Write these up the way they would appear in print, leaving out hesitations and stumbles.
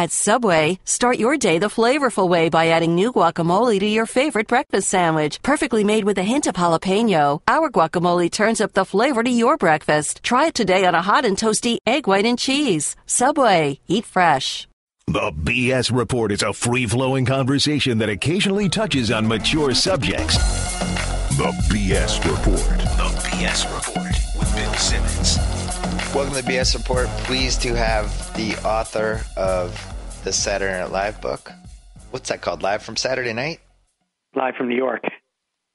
At Subway, start your day the flavorful way by adding new guacamole to your favorite breakfast sandwich. Perfectly made with a hint of jalapeno, our guacamole turns up the flavor to your breakfast. Try it today on a hot and toasty egg white and cheese. Subway, eat fresh. The BS Report is a free-flowing conversation that occasionally touches on mature subjects. The BS Report. The BS Report with Bill Simmons. Welcome to the BS Report. Pleased to have the author of the Saturday Night Live book. What's that called? Live from Saturday Night? Live from New York.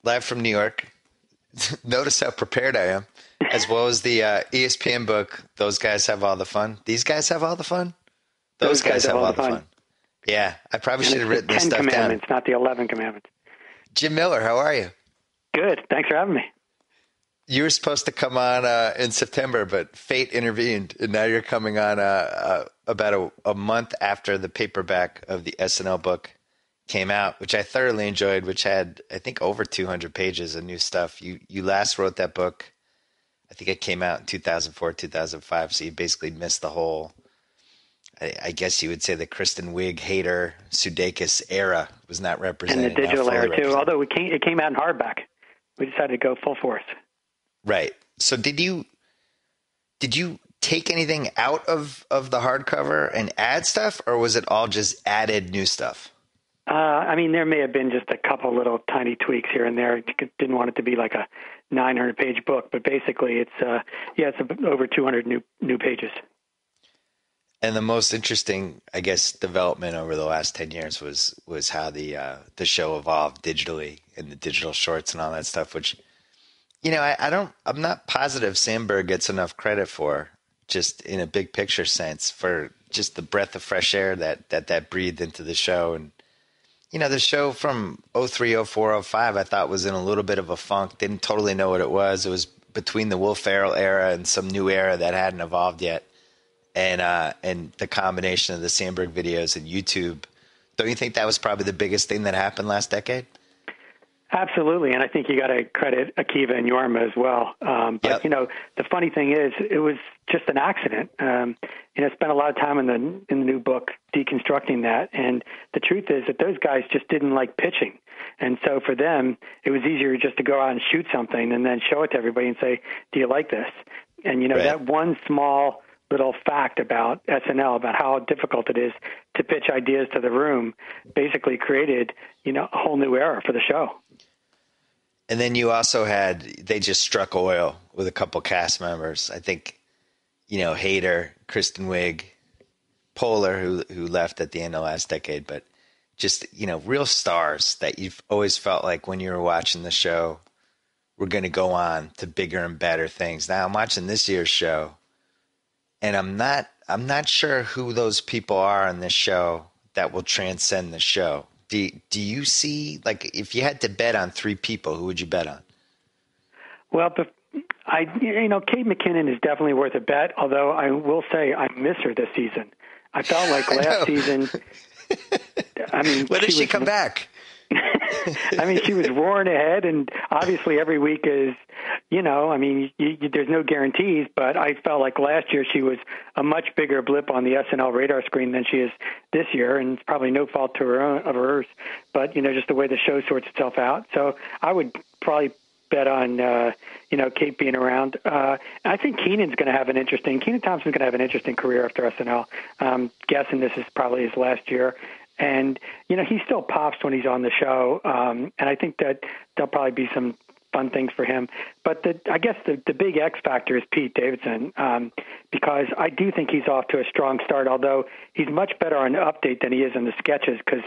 Live from New York. Notice how prepared I am. As well as the ESPN book, Those Guys Have All the Fun. These guys have all the fun? Those guys have all the fun. Yeah, I probably should have written this stuff down. 10 commandments, not the 11 commandments. Jim Miller, how are you? Good. Thanks for having me. You were supposed to come on in September, but fate intervened, and now you're coming on about a month after the paperback of the SNL book came out, which I thoroughly enjoyed, which had, I think, over 200 pages of new stuff. You last wrote that book, I think it came out in 2004, 2005, so you basically missed the whole, I guess you would say the Kristen Wiig, Hader, Sudeikis era was not represented. And the digital era, too, although it came out in hardback. We decided to go full force. Right. So did you take anything out of the hardcover and add stuff, or was it all just added new stuff? I mean, there may have been just a couple little tiny tweaks here and there. Didn't want it to be like a 900-page book, but basically it's over 200 new pages. And the most interesting, I guess, development over the last 10 years was how the show evolved digitally and the digital shorts and all that stuff, which, you know, I'm not positive Sandberg gets enough credit for, just in a big picture sense, for just the breath of fresh air that breathed into the show. And, you know, the show from 03, 04, 05, I thought was in a little bit of a funk. Didn't totally know what it was. It was between the Will Ferrell era and some new era that hadn't evolved yet. And the combination of the Sandberg videos and YouTube, don't you think that was probably the biggest thing that happened last decade? Absolutely, and I think you got to credit Akiva and Yorma as well. But yep. You know, the funny thing is, it was just an accident. You know, spent a lot of time in the new book deconstructing that, and the truth is that those guys just didn't like pitching, and so for them, it was easier just to go out and shoot something and then show it to everybody and say, "Do you like this?" And you know, right. That one small little fact about SNL, about how difficult it is to pitch ideas to the room, basically created, you know, a whole new era for the show. And then you also they just struck oil with a couple cast members. I think, you know, Hader, Kristen Wiig, Poehler, who left at the end of last decade, but just, you know, real stars that you've always felt like when you were watching the show were going to go on to bigger and better things. Now I'm watching this year's show, and I'm not sure who those people are on this show that will transcend the show. Do you see, like, if you had to bet on three people, who would you bet on? Well, Kate McKinnon is definitely worth a bet, although I will say I miss her this season. I felt like last season, I mean... When did she come back? I mean, she was roaring ahead, and obviously every week is, you know, I mean, there's no guarantees, but I felt like last year she was a much bigger blip on the SNL radar screen than she is this year, and it's probably no fault to of hers, but, you know, just the way the show sorts itself out. So I would probably bet on, you know, Kate being around. I think Keenan Thompson's going to have an interesting career after SNL. Guessing this is probably his last year. And, you know, he still pops when he's on the show. And I think that there'll probably be some fun things for him. But I guess the big X factor is Pete Davidson, because I do think he's off to a strong start, although he's much better on Update than he is in the sketches, because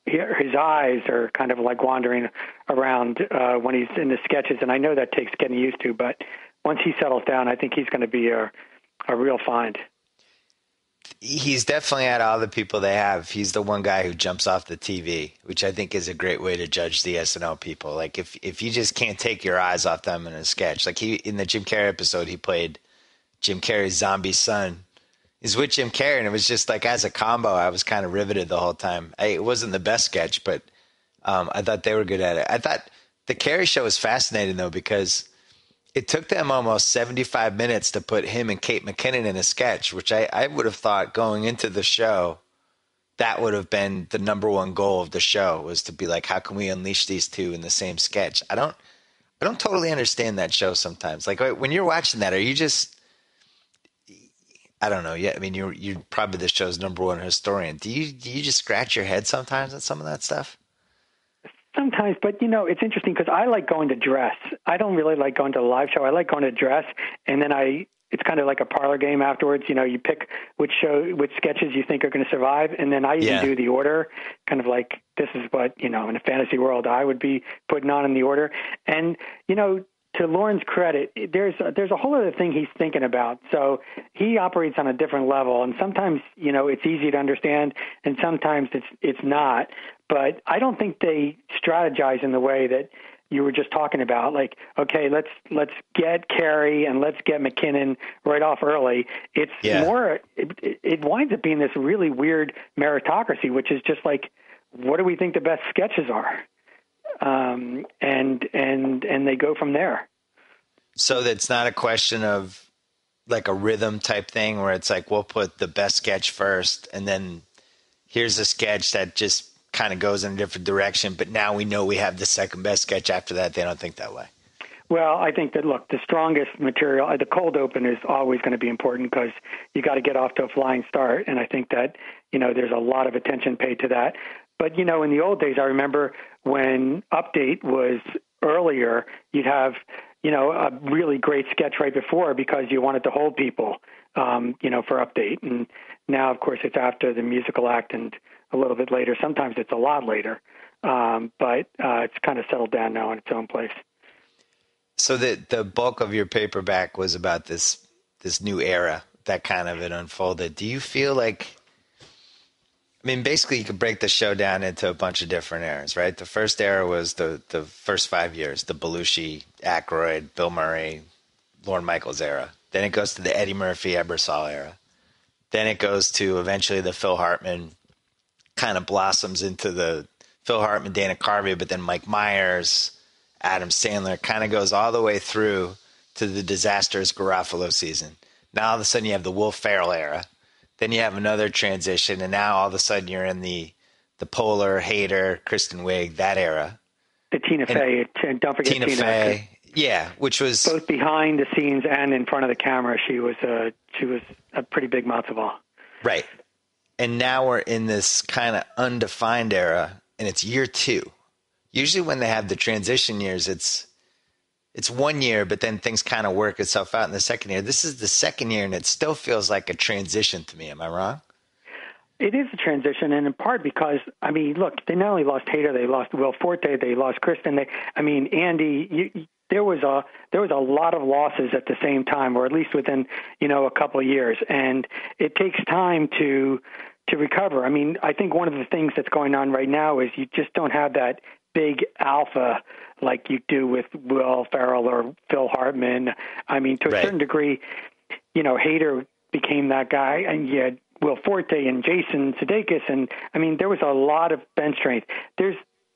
his eyes are kind of like wandering around when he's in the sketches. And I know that takes getting used to, but once he settles down, I think he's going to be a real find. He's definitely out of all the people they have. He's the one guy who jumps off the TV, which I think is a great way to judge the SNL people. Like if you just can't take your eyes off them in a sketch, like in the Jim Carrey episode, he played Jim Carrey's zombie son. He's with Jim Carrey, and it was just like, as a combo, I was kind of riveted the whole time. It wasn't the best sketch, but I thought they were good at it. I thought the Carrey show was fascinating though, because It took them almost 75 minutes to put him and Kate McKinnon in a sketch, which I would have thought going into the show, that would have been the number one goal of the show, was to be like, how can we unleash these two in the same sketch? I don't totally understand that show sometimes. Like when you're watching that, are you just, I don't know. Yeah, I mean, you're probably the show's number one historian. Do you just scratch your head sometimes at some of that stuff? Sometimes, but it's interesting because I like going to dress. I don't really like going to a live show. I like going to dress, and then it's kind of like a parlor game afterwards. You pick which sketches you think are going to survive, and then I even do the order, kind of like this is what, in a fantasy world I would be putting on in the order. And, to Lorne's credit, there's a whole other thing he's thinking about. So he operates on a different level, and sometimes, it's easy to understand, and sometimes it's not. But I don't think they strategize in the way that you were just talking about. Like, okay, let's get Carey and let's get McKinnon right off early. It's more. It winds up being this really weird meritocracy, which is just like, what do we think the best sketches are? And they go from there. So that's not a question of like a rhythm type thing where it's like, we'll put the best sketch first and then here's a sketch that just kind of goes in a different direction, but now we know we have the second best sketch after that. They don't think that way. Well, I think that, look, the strongest material, the cold open is always going to be important because you got to get off to a flying start. And I think that, there's a lot of attention paid to that. But, in the old days, I remember when Update was earlier, you'd have, a really great sketch right before because you wanted to hold people, for Update. And now, of course, it's after the musical act and a little bit later. Sometimes it's a lot later. But it's kind of settled down now in its own place. So the bulk of your paperback was about this new era that kind of it unfolded. Do you feel like, I mean, basically you could break the show down into a bunch of different eras, right? The first era was the first 5 years, the Belushi, Aykroyd, Bill Murray, Lorne Michaels era. Then it goes to the Eddie Murphy, Ebersol era. Then it goes to eventually the Phil Hartman, kind of blossoms into the Phil Hartman, Dana Carvey, but then Mike Myers, Adam Sandler, kind of goes all the way through to the disastrous Garofalo season. Now all of a sudden you have the Will Ferrell era. Then you have another transition, and now all of a sudden you're in the Polar, Hader, Kristen Wiig, that era. The Tina Fey, and don't forget Tina Fey. Yeah, which was both behind the scenes and in front of the camera. She was a pretty big matzo ball. Right. And now we're in this kind of undefined era, and it's year 2. Usually when they have the transition years, it's 1 year, but then things kind of work itself out in the second year. This is the second year, and it still feels like a transition to me. Am I wrong? It is a transition, and in part because, I mean, look, they not only lost Hader, they lost Will Forte, they lost Kristen. Andy, there was a lot of losses at the same time, or at least within, a couple of years, and it takes time to recover. I mean, I think one of the things that's going on right now is you just don't have that big alpha like you do with Will Ferrell or Phil Hartman. I mean, to a certain degree, Hader became that guy, and you had Will Forte and Jason Sudeikis, and I mean, there was a lot of bench strength. There's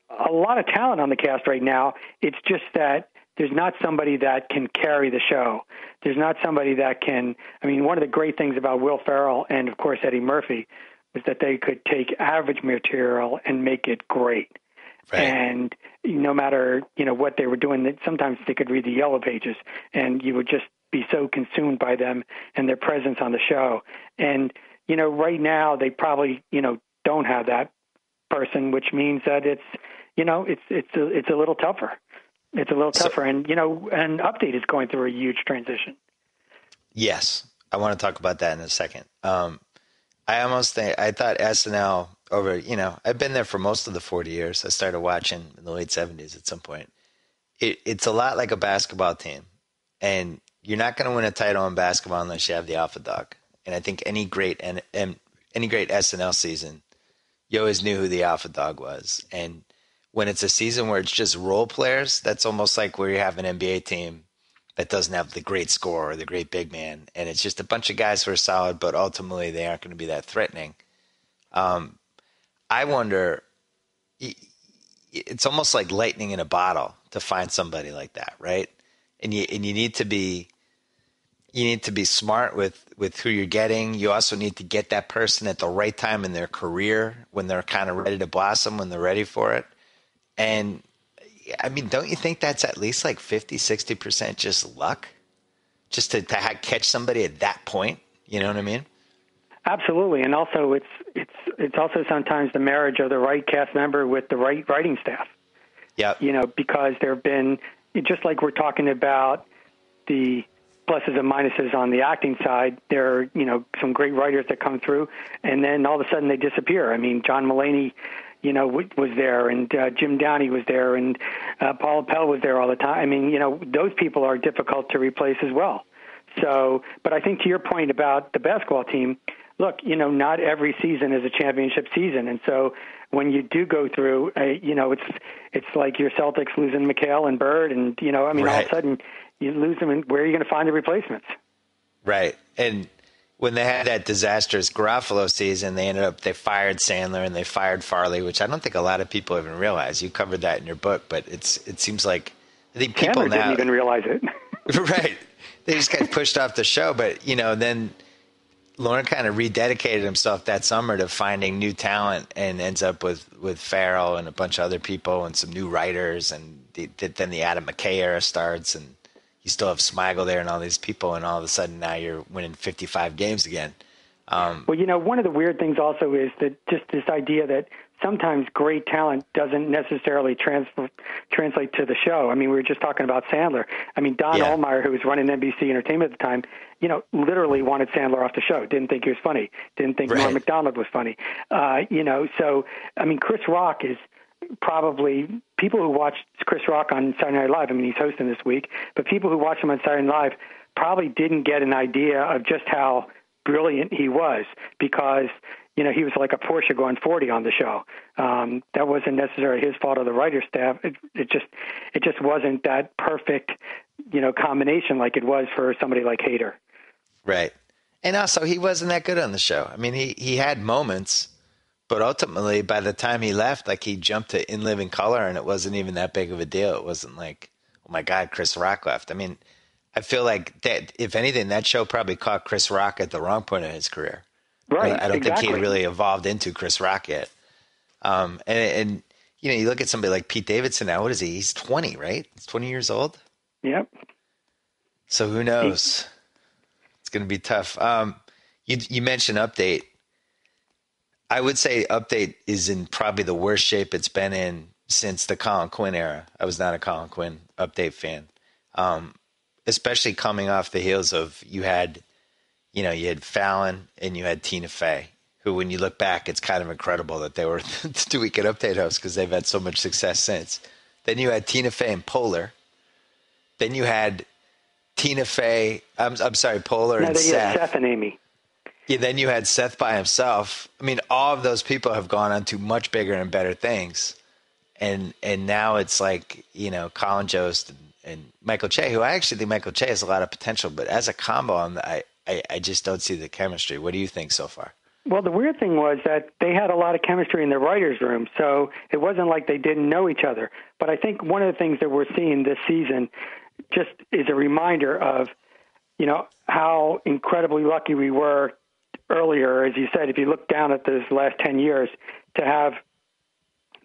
a lot of talent on the cast right now. It's just that there's not somebody that can carry the show. There's not somebody that can, I mean, one of the great things about Will Ferrell and, of course, Eddie Murphy was that they could take average material and make it great. Right. And no matter, what they were doing, sometimes they could read the yellow pages and you would just be so consumed by them and their presence on the show. And, right now they probably, don't have that person, which means that it's a little tougher. It's a little tougher. And, and Update is going through a huge transition. Yes. I want to talk about that in a second. I thought SNL over, I've been there for most of the 40 years. I started watching in the late 70s at some point. It's a lot like a basketball team. And you're not going to win a title in basketball unless you have the alpha dog. And I think any great SNL season, you always knew who the alpha dog was. And when it's a season where it's just role players, that's almost like where you have an NBA team that doesn't have the great scorer or the great big man. And it's just a bunch of guys who are solid, but ultimately they aren't going to be that threatening. I wonder, it's almost like lightning in a bottle to find somebody like that, right? and you need to be smart with who you're getting. You also need to get that person at the right time in their career when they're kind of ready to blossom, when they're ready for it. And I mean, don't you think that's at least like 50-60% just luck, just to catch somebody at that point? You know what I mean? Absolutely. And also it's also sometimes the marriage of the right cast member with the right writing staff. Yeah. You know, because there have been, just like we're talking about the pluses and minuses on the acting side, there are, you know, some great writers that come through and then all of a sudden they disappear. I mean, John Mulaney, you know, was there, and Jim Downey was there, and Paula Pell was there all the time. I mean, you know, those people are difficult to replace as well. So, but I think to your point about the basketball team, look, you know, not every season is a championship season. And so when you do go through, you know, it's like your Celtics losing McHale and Bird. And, you know, I mean, all of a sudden you lose them. And where are you going to find the replacements? Right. And when they had that disastrous Garofalo season, they fired Sandler and they fired Farley, which I don't think a lot of people even realize. You covered that in your book, but it seems like I think people Sandler didn't even realize it. Right. They just got pushed off the show. But, you know, then Lorne kind of rededicated himself that summer to finding new talent and ends up with Farrell and a bunch of other people and some new writers. And then the Adam McKay era starts, and you still have Smigel there and all these people. And all of a sudden now you're winning 55 games again. Well, you know, one of the weird things also is that just this idea that sometimes great talent doesn't necessarily translate to the show. I mean, we were just talking about Sandler. I mean, Don Ohlmeyer, who was running NBC Entertainment at the time, you know, literally wanted Sandler off the show. Didn't think he was funny. Didn't think Norm Macdonald was funny. You know, so, I mean, Chris Rock is probably people who watched Chris Rock on Saturday Night Live. I mean, he's hosting this week, but people who watched him on Saturday Night Live probably didn't get an idea of just how brilliant he was, because, you know, he was like a Porsche going 40 on the show. That wasn't necessarily his fault or the writer's staff. It just wasn't that perfect, you know, combination like it was for somebody like Hader. Right. And also he wasn't that good on the show. I mean, he had moments, but ultimately by the time he left, like he jumped to In Living Color and it wasn't even that big of a deal. It wasn't like, oh my God, Chris Rock left. I mean, I feel like that, if anything, that show probably caught Chris Rock at the wrong point in his career. Right. I don't think he had really evolved into Chris Rock yet. And you know, you look at somebody like Pete Davidson now. What is he? He's 20, right? He's 20 years old. Yep. So who knows? It's going to be tough. You mentioned Update. I would say Update is in probably the worst shape it's been in since the Colin Quinn era. I was not a Colin Quinn Update fan. Especially coming off the heels of you had Fallon and you had Tina Fey, who, when you look back, it's kind of incredible that they were the 2 Weekend Update hosts because they've had so much success since. Then you had Tina Fey and Poehler. Then you had Tina Fey, Poehler and Seth. Seth and Amy. Yeah, then you had Seth by himself. I mean, all of those people have gone on to much bigger and better things. And now it's like, you know, Colin Jost and Michael Che, who I actually think Michael Che has a lot of potential, but as a combo, I just don't see the chemistry. What do you think so far? Well, the weird thing was that they had a lot of chemistry in the writers' room, so it wasn't like they didn't know each other. But I think one of the things that we're seeing this season just is a reminder of, you know, how incredibly lucky we were earlier, as you said, if you look down at those last 10 years, to have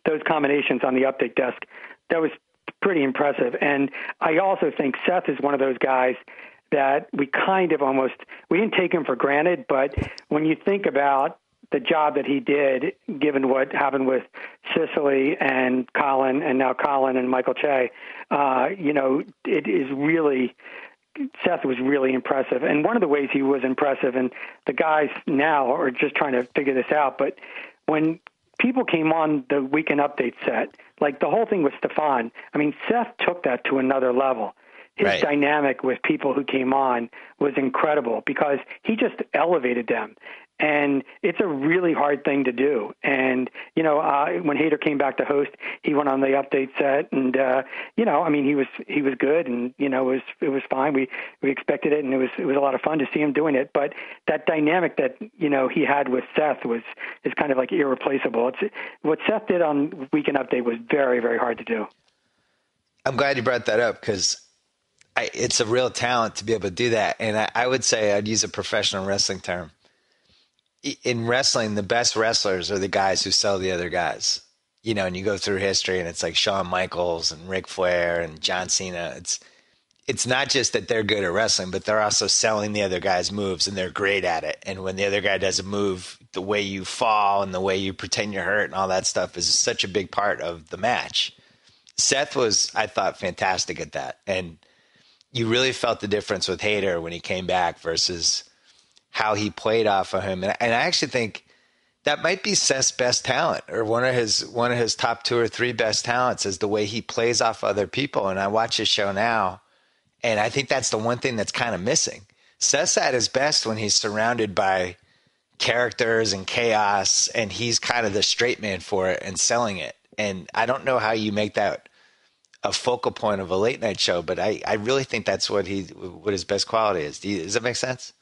those combinations on the Update desk. That was pretty impressive. And I also think Seth is one of those guys that we kind of we didn't take him for granted, but when you think about the job that he did, given what happened with Cicely and Colin, and now Colin and Michael Che, you know, it is really, Seth was really impressive. And one of the ways he was impressive, and the guys now are just trying to figure this out, but when people came on the Weekend Update set, like the whole thing with Stefan, I mean, Seth took that to another level. His dynamic with people who came on was incredible because he just elevated them. And it's a really hard thing to do. And, you know, when Hader came back to host, he went on the Update set and, you know, I mean, he was good and, you know, it was fine. We expected it and it was a lot of fun to see him doing it. But that dynamic that, you know, he had with Seth is kind of like irreplaceable. What Seth did on Weekend Update was very, very hard to do. I'm glad you brought that up because it's a real talent to be able to do that. And I would say I'd use a professional wrestling term. In wrestling, the best wrestlers are the guys who sell the other guys. You know, and you go through history and it's like Shawn Michaels and Ric Flair and John Cena. It's not just that they're good at wrestling, but they're also selling the other guy's moves and they're great at it. And when the other guy does a move, the way you fall and the way you pretend you're hurt and all that stuff is such a big part of the match. Seth was, I thought, fantastic at that. And you really felt the difference with Hayter when he came back versus how he played off of him. And I actually think that might be Seth's best talent, or one of his top 2 or 3 best talents, is the way he plays off other people. And I watch his show now, and I think that's the one thing that's kind of missing. Seth's at his best when he's surrounded by characters and chaos, and he's kind of the straight man for it and selling it. And I don't know how you make that a focal point of a late night show, but I really think that's what his best quality is. Does that make sense?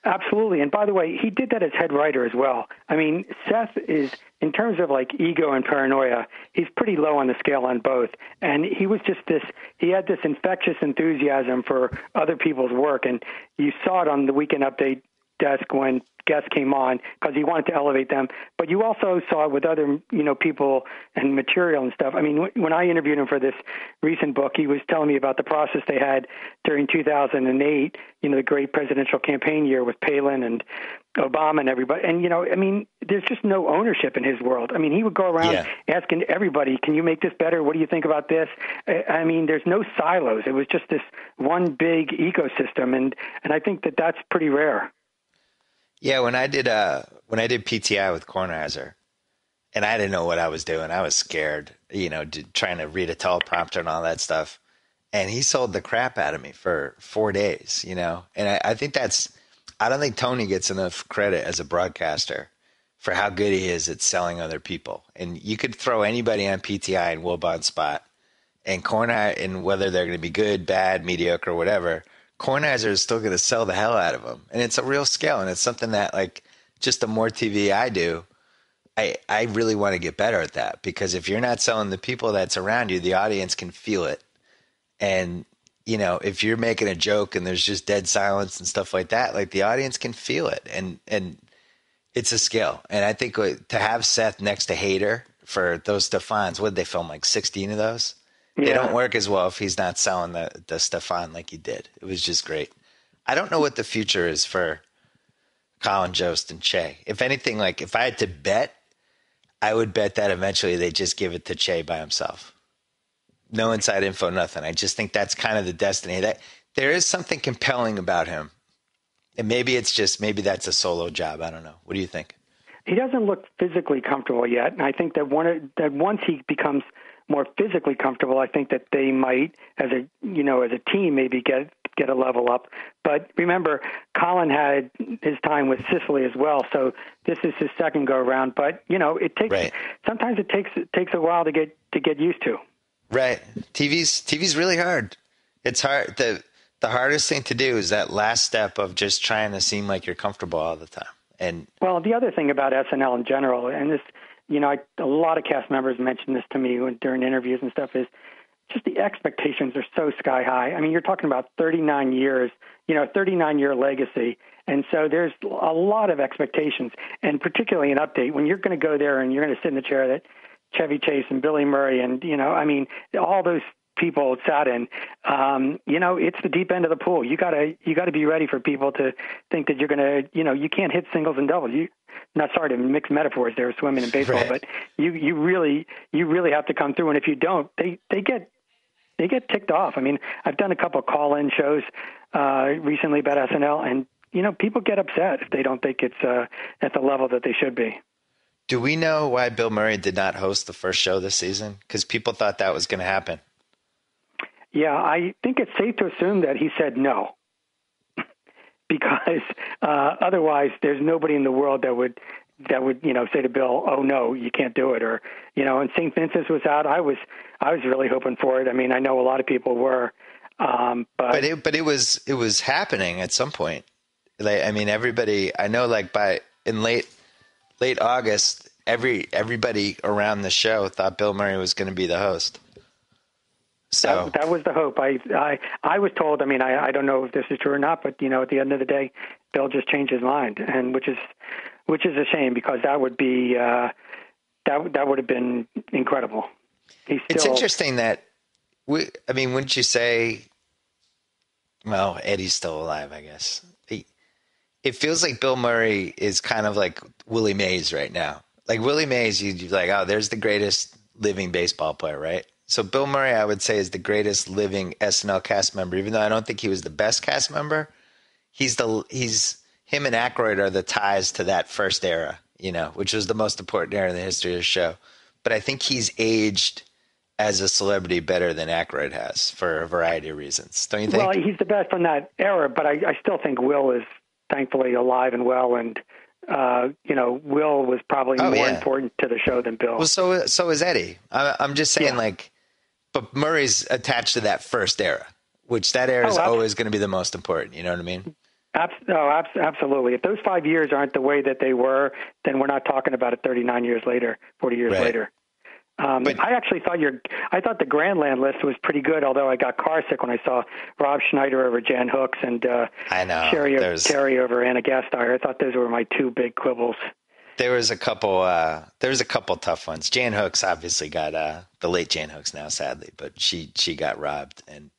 Absolutely. And by the way, he did that as head writer as well. I mean, Seth is, in terms of like ego and paranoia, he's pretty low on the scale on both. And he was just he had this infectious enthusiasm for other people's work. And you saw it on the Weekend Update desk when guests came on, because he wanted to elevate them. But you also saw it with other, people and material and stuff. I mean, when I interviewed him for this recent book, he was telling me about the process they had during 2008, the great presidential campaign year with Palin and Obama and everybody. And, there's just no ownership in his world. I mean, he would go around asking everybody, can you make this better? What do you think about this? I mean, there's no silos. It was just this one big ecosystem. And I think that that's pretty rare. Yeah, when I did PTI with Kornheiser, and I didn't know what I was doing. I was scared, trying to read a teleprompter and all that stuff. And he sold the crap out of me for 4 days, And I think I don't think Tony gets enough credit as a broadcaster for how good he is at selling other people. And you could throw anybody on PTI and Wilbon spot, and Kornheiser, and whether they're going to be good, bad, mediocre, or whatever, Kornheiser is still going to sell the hell out of them. And it's a real skill. And it's something that, like, just the more TV I do, I really want to get better at that, because if you're not selling the people that's around you, the audience can feel it. And, if you're making a joke and there's just dead silence and stuff like that, like, the audience can feel it. And it's a skill. And I think to have Seth next to Hayter for those Stephans, what did they film, like 16 of those? Yeah. They don't work as well if he's not selling the Stefan like he did. It was just great. I don't know what the future is for Colin Jost and Che. If anything, like, if I had to bet, I would bet that eventually they just give it to Che by himself. No inside info, nothing. I just think that's kind of the destiny. That there is something compelling about him. And maybe that's a solo job. I don't know. What do you think? He doesn't look physically comfortable yet. And I think that once he becomes more physically comfortable, I think that they might, as a team, maybe get a level up. But remember, Colin had his time with Sicily as well, so this is his second go around. But it takes sometimes it takes a while to get used to. Right. TV's really hard. It's hard. The hardest thing to do is that last step of just trying to seem like you're comfortable all the time. And well, the other thing about SNL in general, and this, a lot of cast members mentioned this to me during interviews and stuff, is just the expectations are so sky high. I mean, you're talking about 39 years, 39-year legacy. And so there's a lot of expectations, and particularly an Update, when you're going to go there and you're going to sit in the chair that Chevy Chase and Billy Murray and, all those people sat in, it's the deep end of the pool. You gotta be ready for people to think that you're going to, you can't hit singles and doubles. Not sorry to mix metaphors there, swimming and baseball, right. But you really have to come through. And if you don't, they get ticked off. I mean, I've done a couple of call-in shows recently about SNL, and people get upset if they don't think it's at the level that they should be. Do we know why Bill Murray did not host the first show this season? Because people thought that was going to happen. Yeah, I think it's safe to assume that he said no, because otherwise there's nobody in the world that would say to Bill, "Oh no, you can't do it," or and St. Vincent's was out. I was really hoping for it. I mean, I know a lot of people were, but it was happening at some point. Like, I mean, everybody I know, like in late August, everybody around the show thought Bill Murray was going to be the host. So that was the hope. I was told. I mean, I don't know if this is true or not, but at the end of the day, Bill just changed his mind, and which is a shame, because that would be that would have been incredible. It's interesting that wouldn't you say? Well, Eddie's still alive, I guess. It feels like Bill Murray is kind of like Willie Mays right now. Like Willie Mays, you're like, oh, there's the greatest living baseball player, right? So Bill Murray, I would say, is the greatest living SNL cast member, even though I don't think he was the best cast member. Him and Aykroyd are the ties to that first era, which was the most important era in the history of the show. But I think he's aged as a celebrity better than Aykroyd has for a variety of reasons. Don't you think? Well, he's the best from that era, but I still think Will is thankfully alive and well, and Will was probably more important to the show than Bill. Well, so is Eddie. I'm just saying, but Murray's attached to that first era, which that era is always going to be the most important. You know what I mean? Absolutely. If those 5 years aren't the way that they were, then we're not talking about it 39 years later, 40 years later. But I actually thought the Grandland list was pretty good, although I got car sick when I saw Rob Schneider over Jan Hooks and Terry over Anna Gasteyer. I thought those were my two big quibbles. There was a couple tough ones. Jan Hooks obviously got the late Jan Hooks now, sadly, but she got robbed. And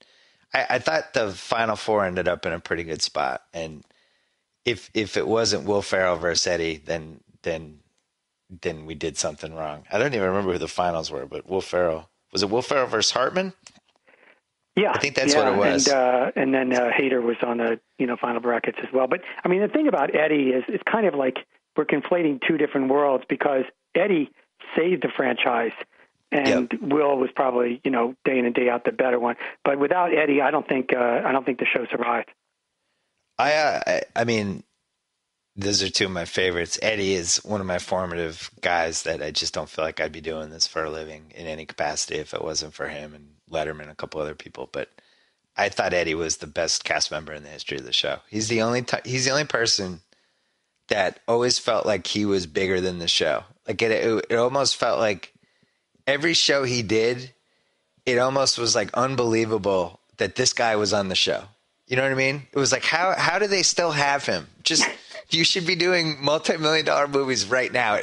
I thought the Final Four ended up in a pretty good spot. And if it wasn't Will Ferrell versus Eddie, then we did something wrong. I don't even remember who the finals were, but was it Will Ferrell versus Hartman? Yeah, I think that's what it was. And then Hader was on the final brackets as well. But I mean, the thing about Eddie is it's kind of like we're conflating two different worlds, because Eddie saved the franchise, and Will was probably day in and day out the better one. But without Eddie, I don't think the show survived. I mean, those are two of my favorites. Eddie is one of my formative guys that I just don't feel like I'd be doing this for a living in any capacity if it wasn't for him and Letterman and a couple other people. But I thought Eddie was the best cast member in the history of the show. He's the only person that always felt like he was bigger than the show. Like it almost felt like every show he did, it almost was like unbelievable that this guy was on the show. You know what I mean? It was like, how do they still have him? Just, you should be doing multi-million-dollar movies right now.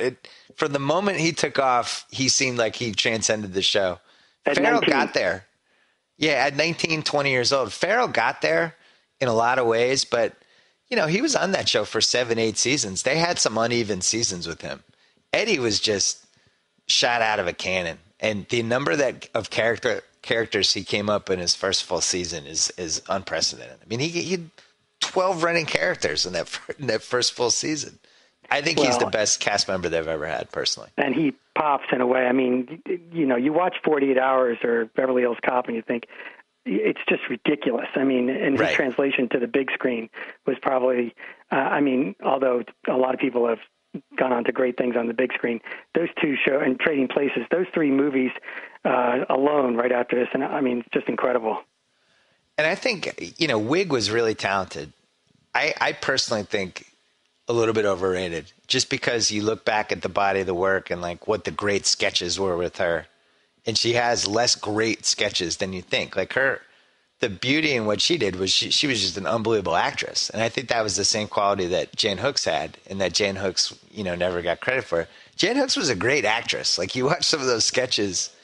From the moment he took off, he seemed like he transcended the show. Farrell got there. Yeah, at 19, 20 years old. Farrell got there in a lot of ways, but, he was on that show for 7, 8 seasons. They had some uneven seasons with him. Eddie was just shot out of a cannon. And the number of characters he came up in his first full season is unprecedented. I mean, he had 12 running characters in that first full season. I think he's the best cast member they've ever had, personally. And he pops in a way. I mean, you watch 48 Hours or Beverly Hills Cop and you think it's just ridiculous. I mean, and his translation to the big screen was probably, although a lot of people have gone on to great things on the big screen, those two shows and Trading Places, those three movies alone right after this, and I mean, it's just incredible. And I think, Wig was really talented. I personally think a little bit overrated, just because you look back at the body of the work and like what the great sketches were with her. And she has less great sketches than you think. Like the beauty in what she did was she was just an unbelievable actress. And I think that was the same quality that Jan Hooks had, and that Jan Hooks, never got credit for. Jan Hooks was a great actress. Like, you watch some of those sketches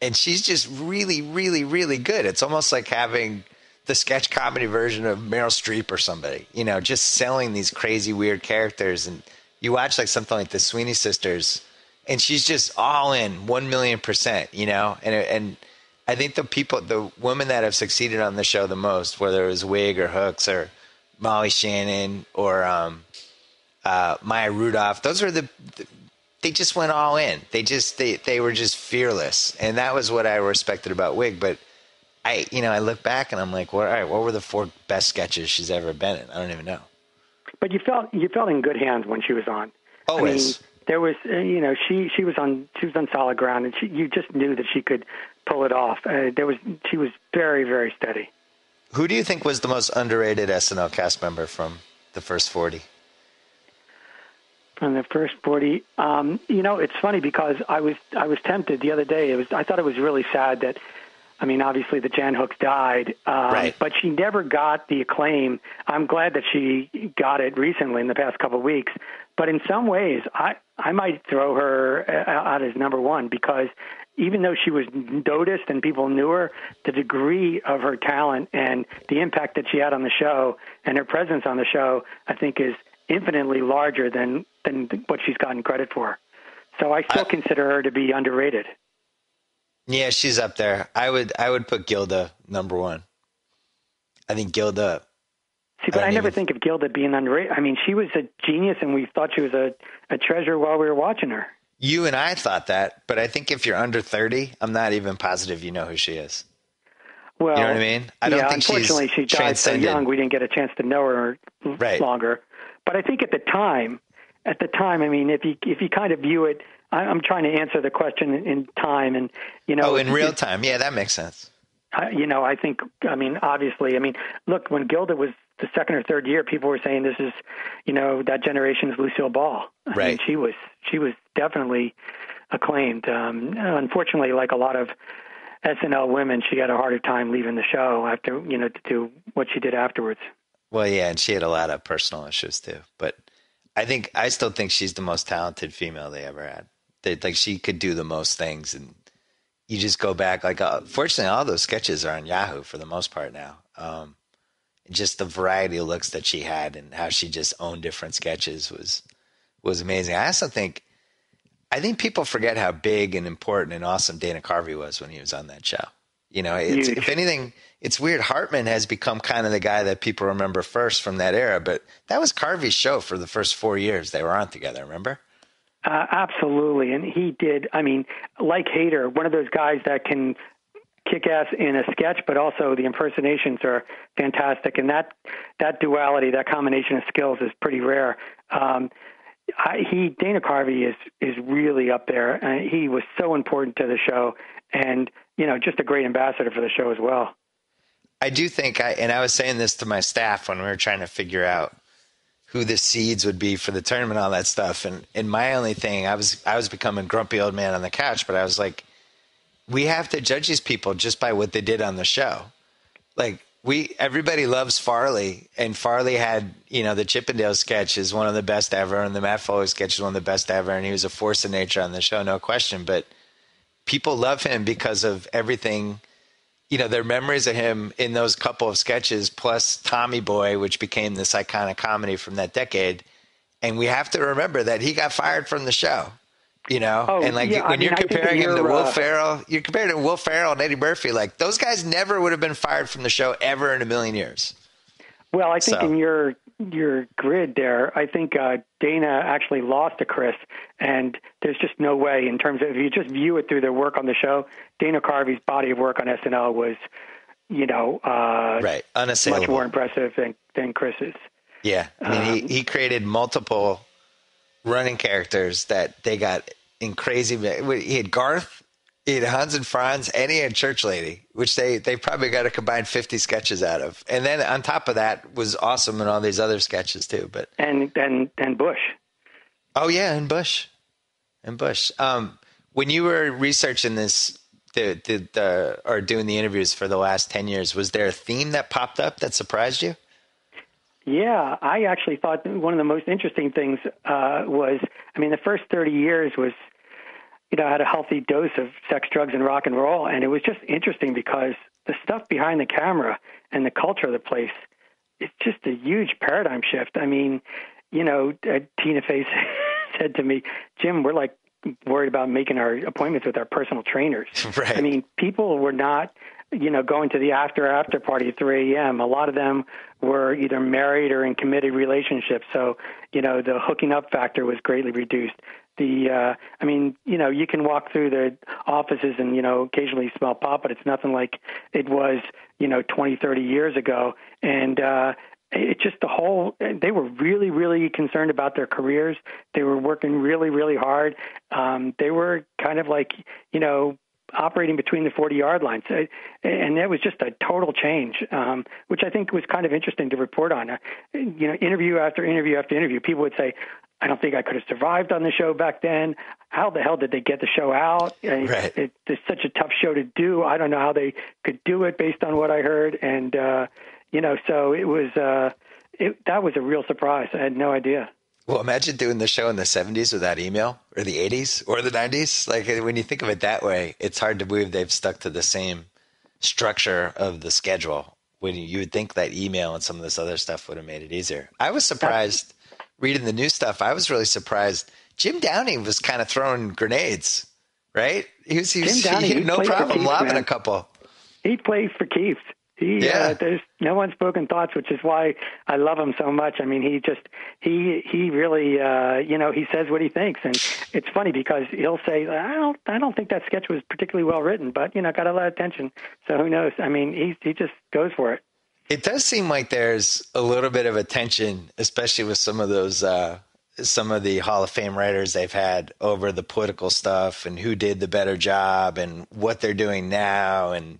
and she's just really, really, really good. It's almost like having the sketch comedy version of Meryl Streep or somebody, just selling these crazy, weird characters. And you watch like something like the Sweeney Sisters, and she's just all in 1,000,000%, and I think the women that have succeeded on the show the most, whether it was Wig or Hooks or Molly Shannon or Maya Rudolph, those are they just went all in. They were just fearless, and that was what I respected about Wig. But I look back and I'm like, all right, what were the 4 best sketches she's ever been in? I don't even know. But you felt in good hands when she was on. Always. I mean, there was, she was on solid ground, and you just knew that she could pull it off. She was very, very steady. Who do you think was the most underrated SNL cast member from the first 40? From the first 40, it's funny because I was tempted the other day. I thought it was really sad that I mean, obviously the Jan Hooks died, right. but she never got the acclaim. I'm glad that she got it recently in the past couple of weeks. But in some ways, I might throw her out as number one, because even though she was noticed and people knew her, the degree of her talent and the impact that she had on the show and her presence on the show, I think, is infinitely larger than what she's gotten credit for. So I still consider her to be underrated. Yeah, she's up there. I would put Gilda number one. I think Gilda. See, but I never think of Gilda being underrated. I mean, she was a genius, and we thought she was a treasure while we were watching her. You and I thought that, but I think if you're under 30, I'm not even positive you know who she is. Well, you know what I mean? I don't think unfortunately, she died so young. We didn't get a chance to know her longer. But I think at the time, I mean, if you kind of view it, I'm trying to answer the question in time, and in real time, yeah, that makes sense. I think, I mean, obviously, I mean, look, when Gilda was the second or third year, people were saying this is, that generation's Lucille Ball. I mean, she was definitely acclaimed. Unfortunately, like a lot of SNL women, she had a harder time leaving the show after, to do what she did afterwards. Well, yeah, and she had a lot of personal issues too. But I still think she's the most talented female they ever had. Like, she could do the most things, and you just go back. Like, fortunately, all those sketches are on Yahoo for the most part now. Just the variety of looks that she had and how she just owned different sketches was amazing. I think people forget how big and important and awesome Dana Carvey was when he was on that show. If anything, it's weird. Hartman has become kind of the guy that people remember first from that era, but that was Carvey's show for the first 4 years they were on together, remember? Absolutely. And he did, I mean, like Hader, one of those guys that can kick ass in a sketch, but also the impersonations are fantastic. And that duality, that combination of skills is pretty rare. Dana Carvey is really up there. He was so important to the show, and, just a great ambassador for the show as well. I do think I was saying this to my staff when we were trying to figure out who the seeds would be for the tournament, all that stuff. And my only thing, I was becoming grumpy old man on the couch, but I was like, we have to judge these people just by what they did on the show. Like, everybody loves Farley, and Farley had, the Chippendale sketch is one of the best ever, and the Matt Foley sketch is one of the best ever, and he was a force of nature on the show, no question. But people love him because of everything, their memories of him in those couple of sketches, plus Tommy Boy, which became this iconic comedy from that decade. And we have to remember that he got fired from the show, when you're comparing him to Will Ferrell, you're comparing him to Will Ferrell and Eddie Murphy. Like, those guys never would have been fired from the show ever in a million years. Well, I think in your grid there, I think Dana actually lost to Chris, and there's just no way in terms of, if you just view it through their work on the show, Dana Carvey's body of work on SNL was, unassailable, much more impressive than Chris's. Yeah, I mean, he created multiple running characters that they got in crazy. He had Garth, he had Hans and Franz, and he had Church Lady, which they probably got a combined 50 sketches out of. And then on top of that was awesome in all these other sketches too. But and Bush. Oh yeah, and Bush. When you were researching this, or doing the interviews for the last 10 years, was there a theme that popped up that surprised you? Yeah, I actually thought one of the most interesting things was, the first 30 years was, had a healthy dose of sex, drugs, and rock and roll. And it was just interesting because the stuff behind the camera and the culture of the place, it's just a huge paradigm shift. I mean, Tina Fey said to me, Jim, we're like worried about making our appointments with our personal trainers. Right. I mean, people were not, going to the after party at 3 a.m. A lot of them were either married or in committed relationships. So, the hooking up factor was greatly reduced. You can walk through the offices and, occasionally smell pot, but it's nothing like it was, 20, 30 years ago. And it just they were really, really concerned about their careers. They were working really, really hard. They were kind of like, operating between the 40-yard lines. And that was just a total change, which I think was kind of interesting to report on. Interview after interview after interview, people would say, I don't think I could have survived on the show back then. How the hell did they get the show out? Right. It's such a tough show to do. I don't know how they could do it based on what I heard. And, so it was, that was a real surprise. I had no idea. Well, imagine doing the show in the 70s without email, or the 80s or the 90s. Like, when you think of it that way, it's hard to believe they've stuck to the same structure of the schedule. When you would think that email and some of this other stuff would have made it easier. I was surprised reading the new stuff. I was really surprised. Jim Downey was kind of throwing grenades, right? He had no problem lobbing a couple. He plays for keeps. There's no unspoken thoughts, which is why I love him so much. I mean, he really, he says what he thinks. And it's funny because he'll say, I don't think that sketch was particularly well written, but, got a lot of attention. So who knows? I mean, he just goes for it. It does seem like there's a little bit of attention, especially with some of those, some of the Hall of Fame writers they've had over the political stuff and who did the better job and what they're doing now. And,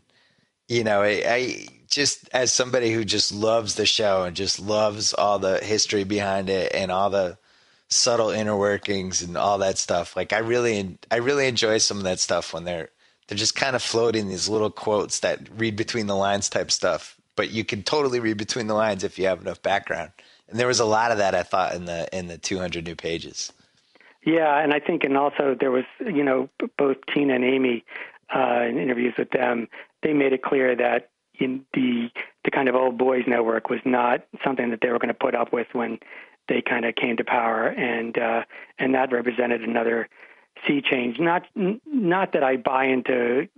I just, as somebody who just loves the show and just loves all the history behind it and all the subtle inner workings and all that stuff, like I really enjoy some of that stuff when they're just kind of floating these little quotes that read between the lines type stuff. But you can totally read between the lines if you have enough background. And there was a lot of that, I thought, in the 200 new pages. Yeah, and I think, and also there was, both Tina and Amy, in interviews with them, they made it clear that the kind of old boys network was not something that they were going to put up with when they kind of came to power, and that represented another sea change. Not that I buy into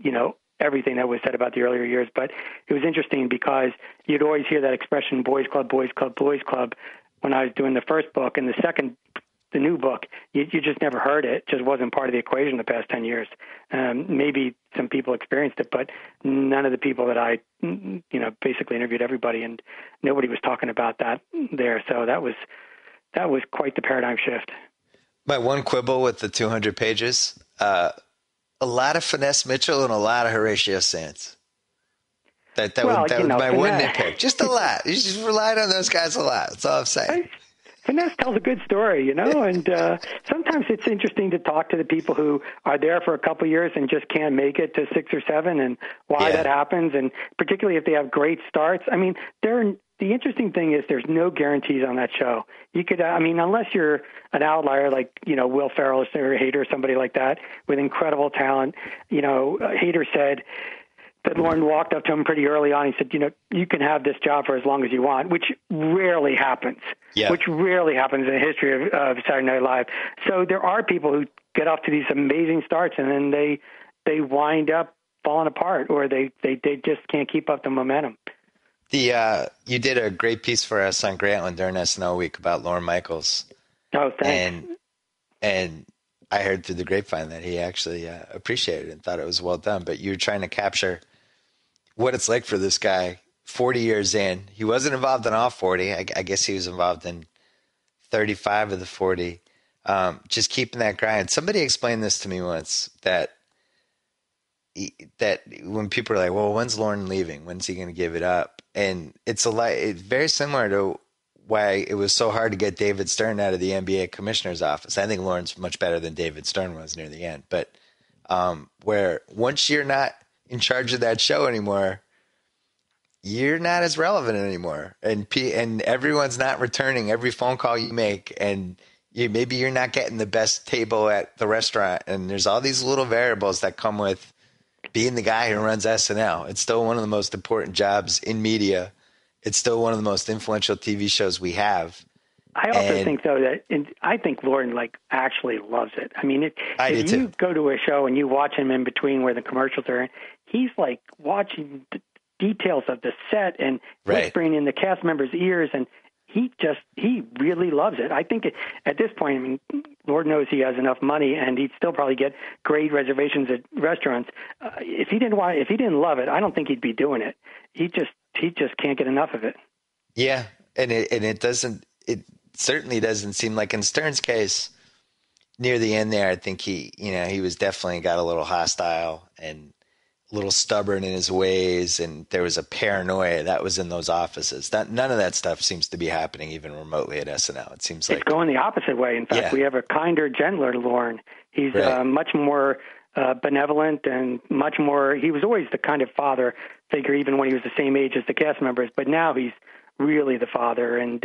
everything that was said about the earlier years, but it was interesting because you'd always hear that expression, boys club, boys club, boys club, when I was doing the first book. And the new book, you just never heard it. It just wasn't part of the equation the past 10 years. Maybe some people experienced it, but none of the people that I, basically interviewed everybody, and nobody was talking about that there. So that was quite the paradigm shift. My one quibble with the 200 pages, a lot of Finesse Mitchell and a lot of Horatio Sanz. That would be my one nitpick. Just a lot. You just relied on those guys a lot. That's all I'm saying. Finesse tells a good story, and sometimes it's interesting to talk to the people who are there for a couple of years and just can't make it to 6 or 7 and why that happens, and particularly if they have great starts. I mean, the interesting thing is there's no guarantees on that show. You could, unless you're an outlier like, Will Ferrell or Hader or somebody like that with incredible talent. Hader said that Lorne walked up to him pretty early on. He said, you can have this job for as long as you want, which rarely happens. Yeah. Which rarely happens in the history of Saturday Night Live. So there are people who get off to these amazing starts and then they wind up falling apart, or they just can't keep up the momentum. You did a great piece for us on Grantland during SNL Week about Lorne Michaels. Oh, thanks. And I heard through the grapevine that he actually appreciated it and thought it was well done. But you were trying to capture what it's like for this guy 40 years in. He wasn't involved in all 40. I guess he was involved in 35 of the 40. Just keeping that grind. Somebody explained this to me once, that when people are like, well, when's Lorne leaving? When's he going to give it up? And it's very similar to why it was so hard to get David Stern out of the NBA commissioner's office. I think Lorne's much better than David Stern was near the end. But where once you're not in charge of that show anymore, you're not as relevant anymore. And everyone's not returning every phone call you make. And maybe you're not getting the best table at the restaurant. And there's all these little variables that come with being the guy who runs SNL. It's still one of the most important jobs in media. It's still one of the most influential TV shows we have. I also think, though, that I think Lorne actually loves it. I mean, if you go to a show and you watch him in between where the commercials are, he's watching the details of the set and whispering in the cast members' ears, and he really loves it. I think at this point, Lord knows he has enough money, and he'd still probably get great reservations at restaurants. If he didn't love it, I don't think he'd be doing it. He just can't get enough of it. Yeah, and it certainly doesn't seem like in Stern's case near the end there. I think he was definitely got a little hostile and little stubborn in his ways, and there was a paranoia that was in those offices. That none of that stuff seems to be happening even remotely at SNL. It seems like it's going the opposite way. In fact, we have a kinder, gentler Lorne. He's much more benevolent and much more. He was always the kind of father figure, even when he was the same age as the cast members. But now he's really the father. And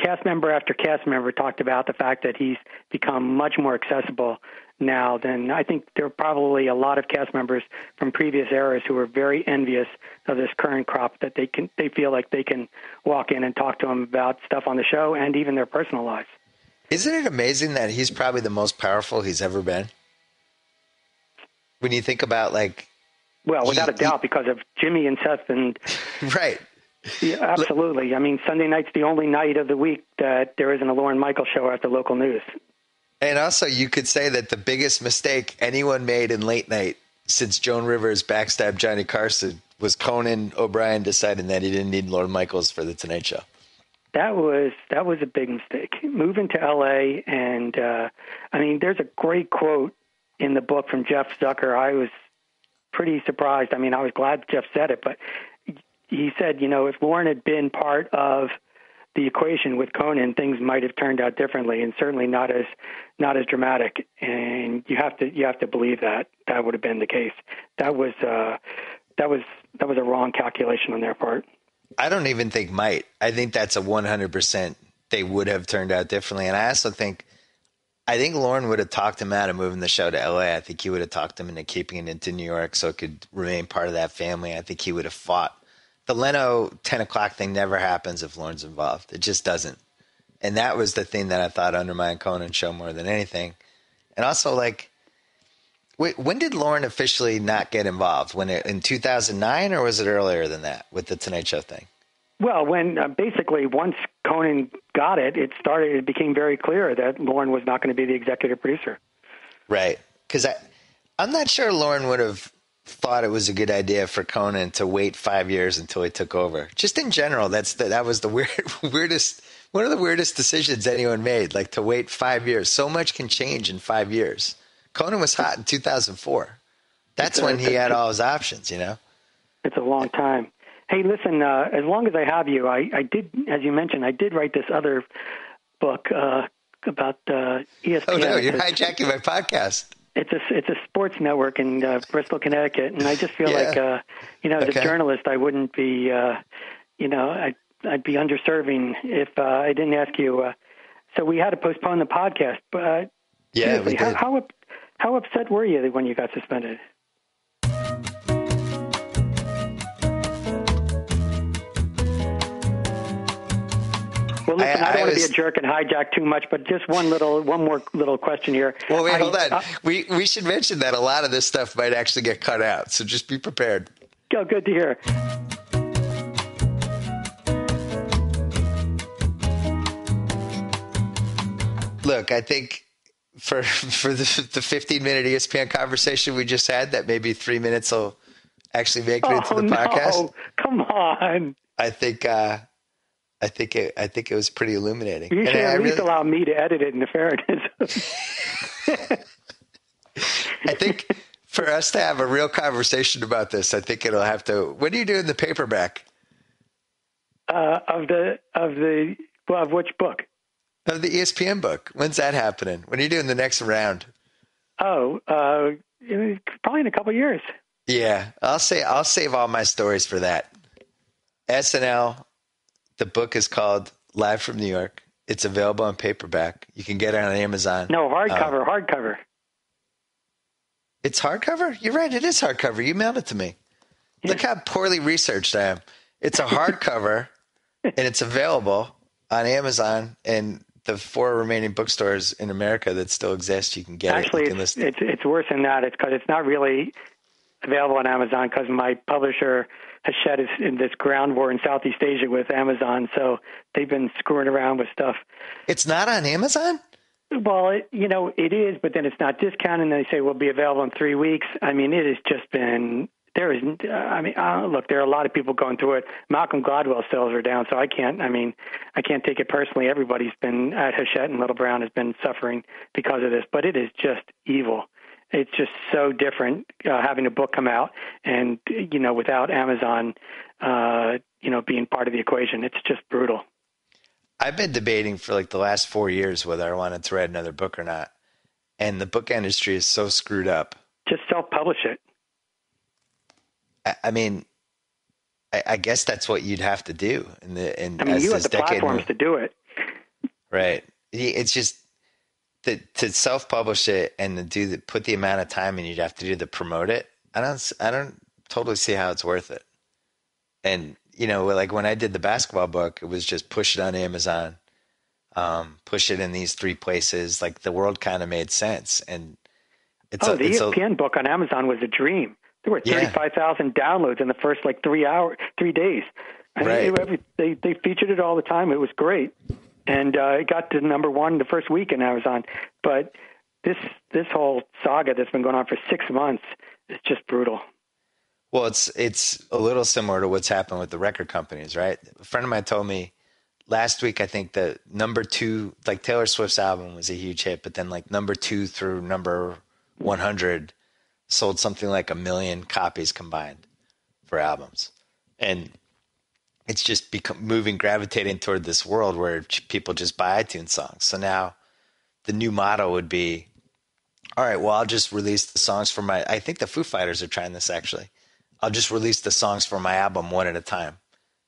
cast member after cast member talked about the fact that he's become much more accessible now than I think there are probably a lot of cast members from previous eras who are very envious of this current crop, that they feel like they can walk in and talk to him about stuff on the show and even their personal lives. Isn't it amazing that he's probably the most powerful he's ever been? When you think about well, without a doubt, because of Jimmy and Seth and right. Yeah, absolutely. I mean, Sunday night's the only night of the week that there isn't a Lorne Michaels show at the local news. And also, you could say that the biggest mistake anyone made in late night since Joan Rivers backstabbed Johnny Carson was Conan O'Brien deciding that he didn't need Lorne Michaels for the Tonight Show. That was a big mistake. Moving to L.A. and I mean, there's a great quote in the book from Jeff Zucker. I was pretty surprised. I mean, I was glad Jeff said it, but he said, if Lorne had been part of the equation with Conan, things might have turned out differently, and certainly not as dramatic. And you have to believe that would have been the case. That was a wrong calculation on their part. I don't even think might. I think that's a 100%. They would have turned out differently, and I also think Lorne would have talked him out of moving the show to LA. I think he would have talked him into keeping it into New York so it could remain part of that family. I think he would have fought. The Leno 10 o'clock thing never happens if Lorne's involved. It just doesn't. And that was the thing that I thought undermined Conan's show more than anything. And also, when did Lorne officially not get involved? In 2009, or was it earlier than that with the Tonight Show thing? Well, when basically once Conan got it, it became very clear that Lorne was not going to be the executive producer. Right. Because I'm not sure Lorne would have thought it was a good idea for Conan to wait 5 years until he took over. Just in general, that was the weirdest, one of the weirdest decisions anyone made, to wait 5 years. So much can change in 5 years. Conan was hot in 2004. That's when he had all his options, It's a long time. Hey, listen, as long as I have you, I did, as you mentioned, I did write this other book about ESPN. Oh, no, you're hijacking my podcast. It's a sports network in Bristol, Connecticut, and I just feel like, as a journalist, I wouldn't be, I'd be underserving if I didn't ask you. So we had to postpone the podcast. But yeah, we did. How upset were you when you got suspended? Well, listen, I don't want to be a jerk and hijack too much, but just one more little question here. Well, wait, hold on. We should mention that a lot of this stuff might actually get cut out, so just be prepared. Oh, good to hear. Look, I think for the 15-minute ESPN conversation we just had, that maybe 3 minutes will actually make it into the podcast. No, come on. I think it was pretty illuminating. You should at least allow me to edit it in fairness. I think for us to have a real conversation about this, I think it'll have to. When are you doing the paperback? Of which book? Of the ESPN book. When's that happening? When are you doing the next round? Oh, probably in a couple of years. Yeah, I'll save all my stories for that. SNL. The book is called Live from New York. It's available on paperback. You can get it on Amazon. No, hardcover. It's hardcover? You're right. It is hardcover. You mailed it to me. Yeah. Look how poorly researched I am. It's a hardcover, and it's available on Amazon and the 4 remaining bookstores in America that still exist. You can get it. Actually, it's worse than that. It's because it's not really available on Amazon because my publisher has shed in this ground war in Southeast Asia with Amazon, so they've been screwing around with stuff. It's not on Amazon? Well, it is, but then it's not discounted, and they say will be available in 3 weeks. I mean, it has just been look, there are a lot of people going through it. Malcolm Gladwell's sales are down, so I can't take it personally. Everybody's been at Hachette, and Little Brown has been suffering because of this, but it is just evil. it's just so different having a book come out and, without Amazon, being part of the equation. It's just brutal. I've been debating for like the last 4 years whether I wanted to write another book or not. And the book industry is so screwed up. Just self-publish it. I mean, I guess that's what you'd have to do. You have the platforms to do it. Right. It's just to self-publish it and to put the amount of time and you'd have to do to promote it. I don't totally see how it's worth it. And, like when I did the basketball book, it was just push it on Amazon, push it in these 3 places. Like the world kind of made sense. And the ESPN book on Amazon was a dream. There were 35,000 downloads in the first 3 days. They featured it all the time. It was great. And it got to number 1 the first week in Amazon. But this whole saga that's been going on for 6 months is just brutal. Well, it's a little similar to what's happened with the record companies, right? A friend of mine told me last week, I think the number 2, like Taylor Swift's album was a huge hit, but then number 2 through number 100 sold something like 1 million copies combined for albums. And it's just gravitating toward this world where people just buy iTunes songs. So now the new motto would be, all right, well, I'll just release the songs for I think the Foo Fighters are trying this actually. I'll just release the songs for my album one at a time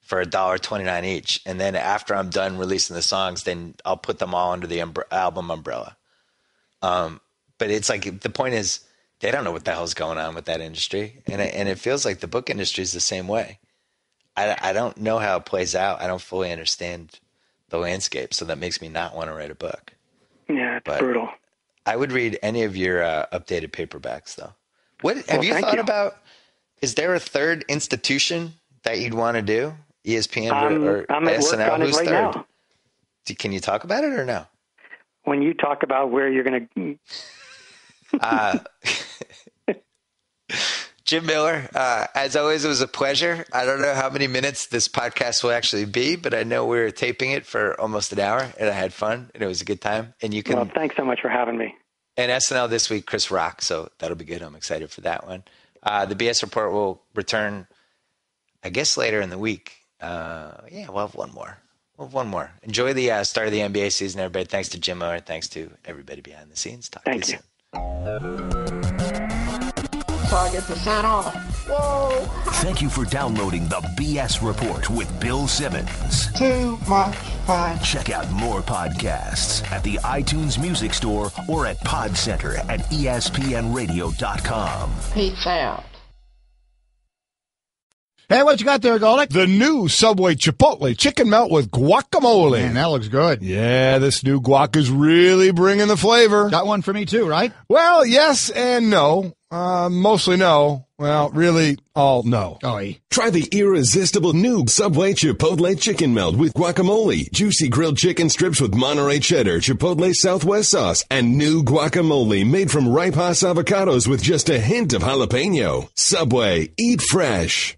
for $1.29 each. And then after I'm done releasing the songs, then I'll put them all under the album umbrella. But it's like, the point is, they don't know what the hell's going on with that industry. And it feels like the book industry is the same way. I don't know how it plays out. I don't fully understand the landscape. So that makes me not want to write a book. Yeah, it's brutal. I would read any of your updated paperbacks, though. Have you thought about, is there a third institution that you'd want to do? ESPN or I'm at SNL? work on it Who's right third? now. Can you talk about it or no? When you talk about where you're going to... Jim Miller, as always, it was a pleasure. I don't know how many minutes this podcast will actually be, but I know we were taping it for almost an hour, and I had fun, and it was a good time. And Well, thanks so much for having me. And SNL this week, Chris Rock, so that'll be good. I'm excited for that one. The BS Report will return, I guess, later in the week. We'll have one more. Enjoy the start of the NBA season, everybody. Thanks to Jim Miller. Thanks to everybody behind the scenes. Talk to you soon. So I get to sign off. Whoa! Thank you for downloading the BS Report with Bill Simmons. Too much fun. Check out more podcasts at the iTunes Music Store or at Podcenter at ESPNRadio.com. Peace out. Hey, what you got there, Golick? The new Subway Chipotle chicken melt with guacamole. Man, that looks good. Yeah, this new guac is really bringing the flavor. Got one for me too, right? Well, yes and no. Mostly no. Well, really, all no. Try the irresistible new Subway Chipotle chicken melt with guacamole, juicy grilled chicken strips with Monterey cheddar, Chipotle Southwest sauce, and new guacamole made from ripe Hass avocados with just a hint of jalapeno. Subway, eat fresh.